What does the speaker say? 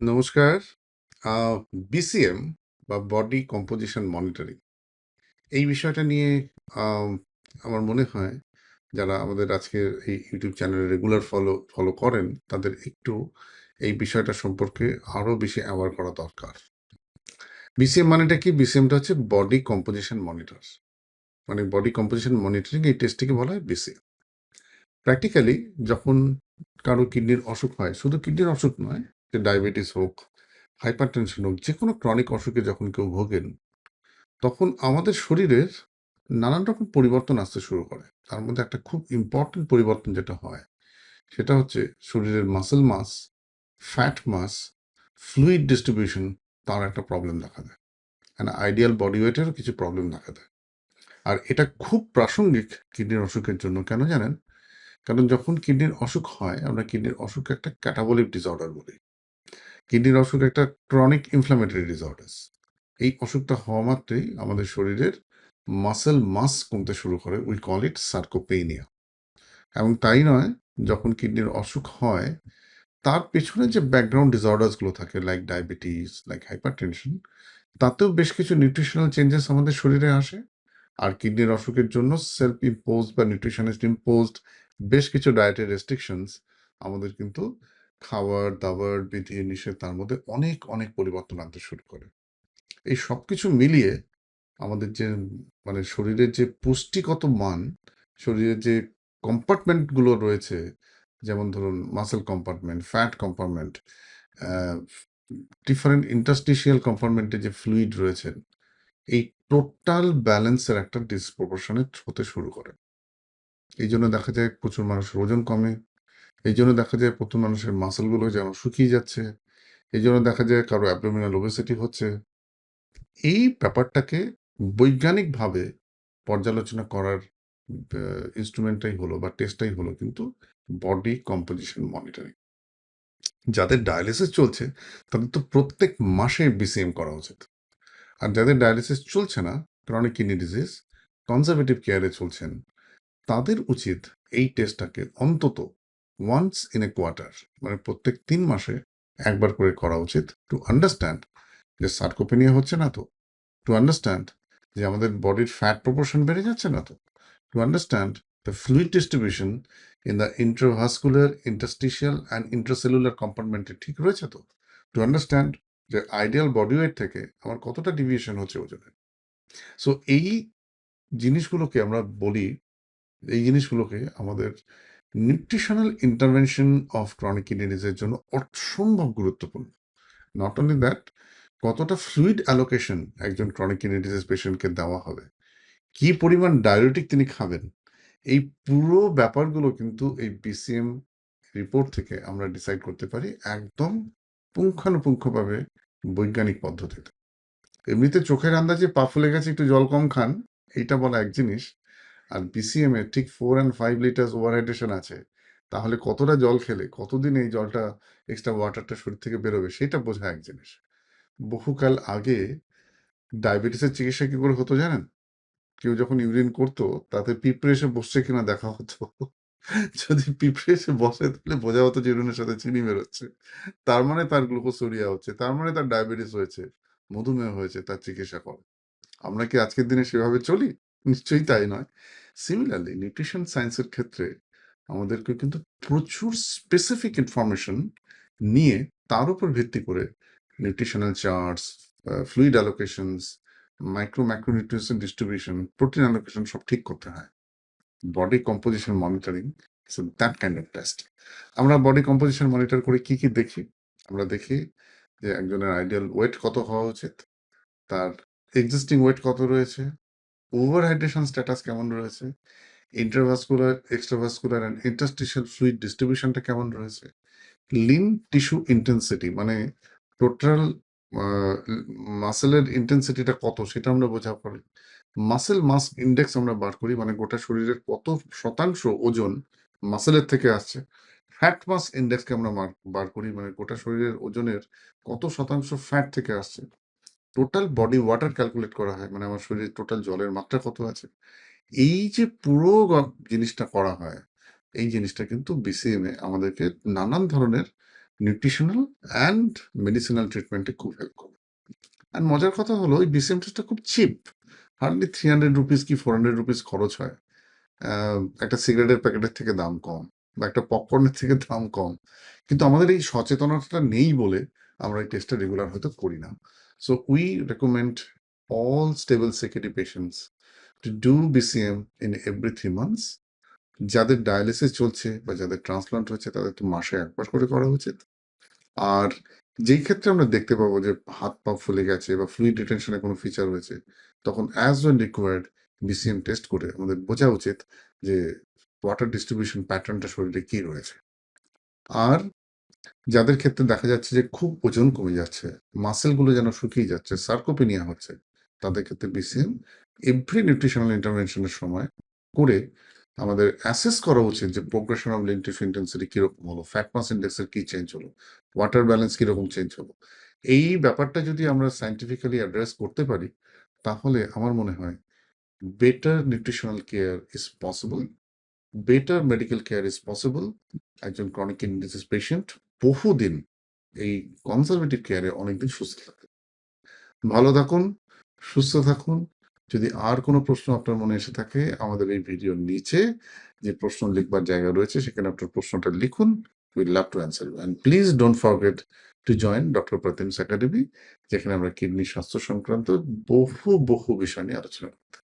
নমস্কার। আ বিসিএম বা body composition monitoring এই বিষয়টা নিয়ে আম আমার মনে হয় যারা আমাদের আজকের এই ইউটিউব চ্যানেলে রেগুলার ফলো করেন তাদের একটু এই বিষয়টা সম্পর্কে আরো বেশি অ্যাওয়ার করা দরকার। বিসিএম মানেটা কি? বিসিএমটা হচ্ছে বডি কম্পোজিশন মনিটর। মানে বডি কম্পোজিশন মনিটরিং এই টেস্টটিকে বলা হয় বিসিএম। প্র্যাকটিক্যালি যখন কারো কিডনির অসুখ হয়, শুধু কিডনির অসুখ নয়, যে ডায়াবেটিস হোক, হাইপারটেনশন হোক, যেকোনো ক্রনিক অসুখে যখন কেউ ভোগেন, তখন আমাদের শরীরের নানান রকম পরিবর্তন আসতে শুরু করে। তার মধ্যে একটা খুব ইম্পর্টেন্ট পরিবর্তন যেটা হয়, সেটা হচ্ছে শরীরের মাসল মাস, ফ্যাট মাস, ফ্লুইড ডিস্ট্রিবিউশন তার একটা প্রবলেম দেখা দেয়। আইডিয়াল বডি ওয়েটেরও কিছু প্রবলেম দেখা দেয়। আর এটা খুব প্রাসঙ্গিক কিডনির অসুখের জন্য। কেন জানেন? কারণ যখন কিডনির অসুখ হয়, আমরা কিডনির অসুখকে একটা ক্যাটাবলিক ডিসঅর্ডার বলি। কিডনির অসুখ একটা ক্রনিক ইনফ্ল্যামেটরি ডিসঅর্ডার্স। এই অসুখটা হওয়া মাত্রই আমাদের শরীরের মাসেল মাস কমতে শুরু করে। We call it sarcopenia. এবং তাই নয়, যখন কিডনির অসুখ হয় তার পেছনে যে ব্যাকগ্রাউন্ড ডিসঅর্ডার্স গুলো থাকে, লাইক ডায়াবেটিস, লাইক হাইপারটেনশন, তাতেও বেশ কিছু নিউট্রিশনাল চেঞ্জেস আমাদের শরীরে আসে। আর কিডনির অসুখের জন্য সেলফ ইম্পোজড বা নিউট্রিশনিস্ট ইম্পোজড বেশ কিছু ডায়েটের রেস্ট্রিকশনস আমাদের কিন্তু খাবার দাবার বিধি নিষেধ তার মধ্যে অনেক অনেক পরিবর্তন আনতে শুরু করে। এই সবকিছু মিলিয়ে আমাদের যে মানে শরীরের যে পুষ্টিগত মান, শরীরের যে কম্পার্টমেন্ট গুলো রয়েছে, যেমন ধরুন muscle compartment, fat compartment, different interstitial কম্পার্টমেন্টে যে ফ্লুইড রয়েছে, এই টোটাল ব্যালেন্সের একটা ডিসপ্রপোর্শনেট হতে শুরু করে। এই জন্য দেখা যায় প্রচুর মানুষের ওজন কমে। এই জন্য দেখা যায় প্রচুর মানুষের মাসলগুলো যেন শুকিয়ে যাচ্ছে। এই জন্য দেখা যায় কারো অ্যাবডোমিনাল ওবেসিটি হচ্ছে। এই ব্যাপারটাকে বৈজ্ঞানিকভাবে পর্যালোচনা করার ইনস্ট্রুমেন্টটাই হলো বা টেস্টটাই হলো কিন্তু বডি কম্পোজিশন মনিটরিং। যাদের ডায়ালিসিস চলছে তাদের তো প্রত্যেক মাসে বিসিএম করা উচিত। আর যাদের ডায়ালিসিস চলছে না, ক্রনিক কিডনি ডিজিজ, কনজারভেটিভ কেয়ারে চলছেন, তাদের উচিত এই টেস্টটাকে অন্তত ওয়ান্স ইন এ কোয়ার্টার, মানে প্রত্যেক 3 মাসে একবার করে করা উচিত, টু আন্ডারস্ট্যান্ড যে সার্কোপেনিয়া হচ্ছে না তো, টু আন্ডারস্ট্যান্ড যে আমাদের বডির ফ্যাট প্রপোর্শন বেড়ে যাচ্ছে না তো, to understand the fluid distribution in the intravascular, interstitial and intracellular কম্পার্টমেন্টে ঠিক রয়েছে তো, টু আন্ডারস্ট্যান্ড যে আইডিয়াল বডি ওয়েট থেকে আমার কতটা ডিভিয়েশন হচ্ছে ওজনে। সো এই জিনিসগুলোকে আমরা বলি, এই জিনিসগুলোকে আমাদের nutritional intervention of chronic kidney ডিজিজের জন্য অসম্ভব গুরুত্বপূর্ণ। নট অনলি দ্যাট, কতটা ফ্লুইড অ্যালোকেশন একজন ক্রনিক কিডনি ডিজিজ পেশেন্টকে দেওয়া হবে, কি পরিমাণ ডায়ুরেটিক তিনি খাবেন, এই পুরো ব্যাপারগুলো কিন্তু এই বিসিএম রিপোর্ট থেকে আমরা ডিসাইড করতে পারি একদম পুঙ্খানুপুঙ্খভাবে বৈজ্ঞানিক পদ্ধতিতে। এমনিতে চোখের আন্দাজে পা ফুলে গেছে একটু জল কম খান, এইটা বলা এক জিনিস। আর বিসিএম এ ঠিক 4 and 5 লিটার্স ওভারহাইড্রেশন আছে, তাহলে কতটা জল খেলে কতদিন এই জলটা, এক্সট্রা ওয়াটারটা শরীর থেকে বেরোবে, সেটা বোঝা এক জিনিস। বহুকাল আগে ডায়াবেটিসের চিকিৎসা কি করে হতো জানেন? কেউ যখন ইউরিন করতো তাতে পিঁপড়ে এসে বসছে কিনা দেখা হতো। যদি পিঁপড়ে এসে বসে তাহলে বোঝা হতো যে ইউরিনের সাথে চিনি বেরোচ্ছে, তার মানে তার গ্লুকোসুরিয়া হচ্ছে, তার মানে তার ডায়াবেটিস হয়েছে, মধুমেহ হয়েছে, তার চিকিৎসা করে। আমরা কি আজকের দিনে সেভাবে চলি? নিশ্চয়ই তাই নয়। সিমিলারলি নিউট্রিশন সায়েন্সের ক্ষেত্রে আমাদেরকে কিন্তু প্রচুর স্পেসিফিক ইনফরমেশন নিয়ে তার উপর ভিত্তি করে nutritional charts, fluid allocations, macronutrients distribution, protein allocation সব ঠিক করতে হয়। Body composition monitoring is that kind of test. আমরা বডি কম্পোজিশন মনিটর করে কি কি দেখি? আমরা দেখি যে একজনের আইডিয়াল ওয়েট কত হওয়া উচিত, তার এক্সিস্টিং ওয়েট কত রয়েছে, ওভার হাইড্রেশন স্ট্যাটাস কেমন রয়েছে, ইন্টারভাস্কুলার, এক্সট্রাভাস্কুলার অ্যান্ড ইন্টারস্টিশিয়াল ফ্লুইড ডিস্ট্রিবিউশনটা কেমন রয়েছে, লিন টিস্যু ইন্টেন্সিটি মানে টোটাল মাসেলের ইন্টেন্সিটিটা কত সেটা আমরা বোঝা পারি। মাসেল মাস ইন্ডেক্স আমরা বার করি, মানে গোটা শরীরের কত শতাংশ ওজন মাসেলের থেকে আসছে। ফ্যাট মাস ইন্ডেক্সকে আমরা বার করি, মানে গোটা শরীরের ওজনের কত শতাংশ ফ্যাট থেকে আসছে। টোটাল বডি ওয়াটার ক্যালকুলেট করা হয়, মানে আমার শরীরে টোটাল জলের মাত্রা কত আছে। এই যে পুরো জিনিসটা করা হয়, এই জিনিসটা কিন্তু বিসিএম এ আমাদেরকে নানান ধরনের নিউট্রিশনাল অ্যান্ড মেডিসিনাল ট্রিটমেন্টে খুব হেল্প করবে। আর মজার কথা হলো এই বিসিএম টেস্টটা খুব চিপ, হার্ডলি ₹300 কি ₹400 খরচ হয়। একটা সিগারেটের প্যাকেটের থেকে দাম কম বা একটা পপকর্নের থেকে দাম কম। কিন্তু আমাদের এই সচেতনতাটা নেই বলে আমরা এই টেস্টটা রেগুলার হয়তো করি না। So we recommend all stable CKD patients to do BCM in every 3 months. যাদের ডায়ালিসিস চলছে বা যাদের ট্রান্সপ্লান্ট হচ্ছে তাদের তো মাসে ১ বার করে করা উচিত। আর যেই ক্ষেত্রে আমরা দেখতে পাবো যে হাত পা ফুলে গেছে বা ফ্লুইড রিটেনশনের কোনো ফিচার হয়েছে, তখন as when required BCM test করে আমাদের বোঝা উচিত যে ওয়াটার ডিস্ট্রিবিউশন প্যাটার্নটা শরীরে কি রয়েছে। আর যাদের ক্ষেত্রে দেখা যাচ্ছে যে খুব ওজন কমে যাচ্ছে, মাসেলগুলো যেন শুকিয়ে যাচ্ছে, সার্কোপেনিয়া হচ্ছে, তাদের ক্ষেত্রে বিসিএম এভরি নিউট্রিশনাল ইন্টারভেনশনের সময় করে আমাদের অ্যাসেস করা উচিত যে progression of lean tissue intensity কিরকম হলো, ফ্যাট মাস ইন্ডেক্সের কি চেঞ্জ হলো, ওয়াটার ব্যালেন্স কিরকম চেঞ্জ হলো। এই ব্যাপারটা যদি আমরা সায়েন্টিফিক্যালি অ্যাড্রেস করতে পারি, তাহলে আমার মনে হয় better nutritional care is possible, better medical care is possible. একজন ক্রনিক কিডনি ডিজিজ পেশেন্ট বহুদিন এই কনজারভেটিভ কেয়ারে অনেকদিন সুস্থ থাকে। ভালো থাকুন, সুস্থ থাকুন। যদি আর কোনো প্রশ্ন আপনার মনে এসে থাকে, আমাদের এই ভিডিওর নিচে যে প্রশ্ন লিখবার জায়গা রয়েছে সেখানে আপনার প্রশ্নটা লিখুন। Will love to answer you. And please don't forget to join doctor প্রতিমস একাডেমি, যেখানে আমরা কিডনি স্বাস্থ্য সংক্রান্ত বহু বিষয় নিয়ে আলোচনা করি।